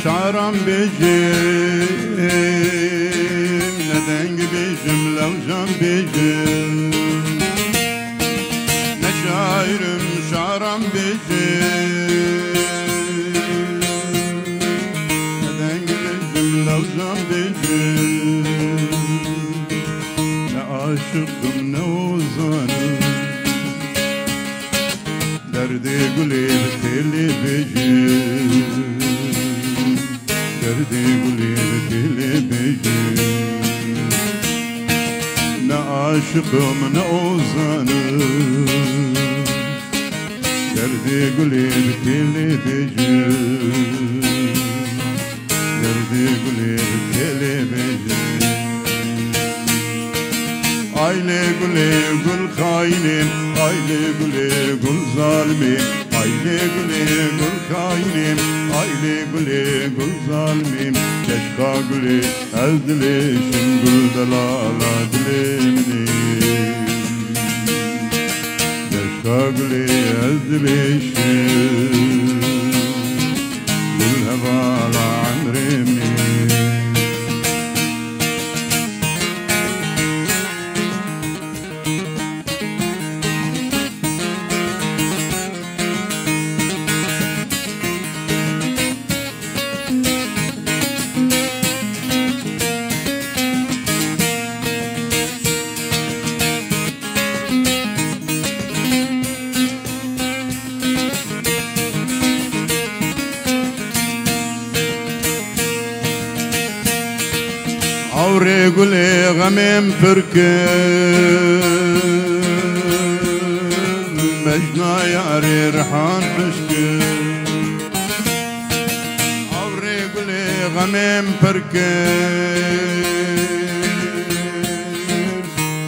شعرم بجم ندنگ بجم لو جم بجم نشاعرم شعرم بجم ندنگ بجم لو جم بجم نعاشقم نوزانم دردي قولي بتلي بجم دردي قولي بتلي بجم نعاشق من أوزانم دردي قولي بتلي بجم دردي قولي بتلي بجم Aile güle gül kaynim, aile güle gül zalmim, aile güle gül kaynim, aile güle gül zalmim, keşka güle ezdilişim gül delala dilimini, keşka güle ezdilişim gül hevala amrimi. عوري قولي غميم فركن مجنا ياري رحان حشكن عوري قولي غميم فركن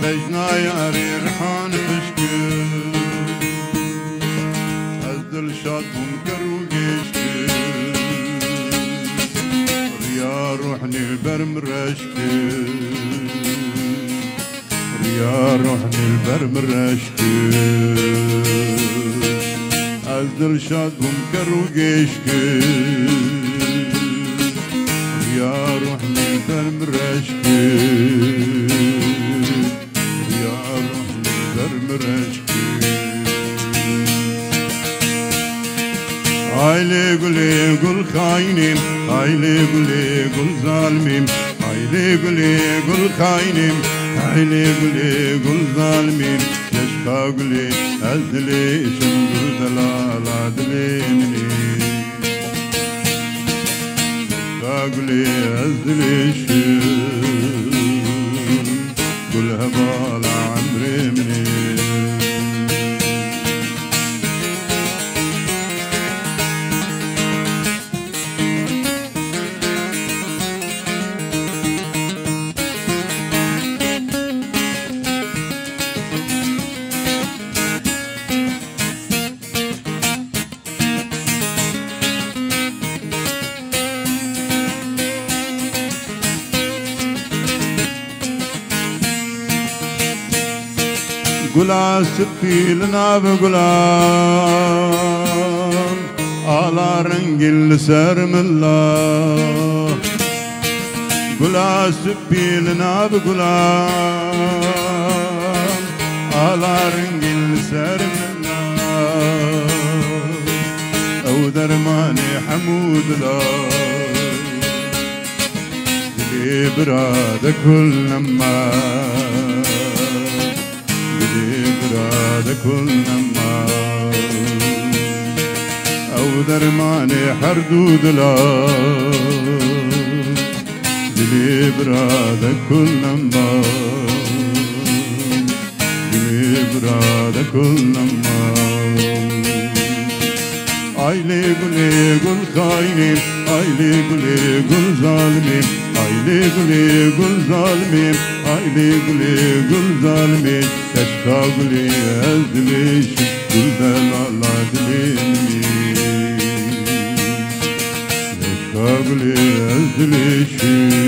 مجنا ياري رحان حشكن أزدل شاط منكر وقشكن يا روحني البرمرشكي يا روحني البرمرشكي أزدل شاد بمكر وقشكي يا روحني البرمرشكي يا روحني البرمرشكي Aile güle gül kaynim, aile güle gül zalmim, aile güle gül kaynim, aile güle gül zalmim, keşka güle ezdilişim gül delala dilimini, keşka güle ezdilişim gül hevala amrimini. Gula sipilna ve gulam Ala rengil sermillah Gula sipilna ve gulam Ala rengil sermillah Ew dermani hamudillah Dili birade kul nemma براد كل نما أو درماني حردود لا دلي براد كل نما دلي براد كل نما Aile güle gül kaynim, aile güle gül zalimim, aile güle gül zalimim, aile güle gül zalimim, keşka güle ezdilişim, gül delala dilimini, keşka güle ezdilişim.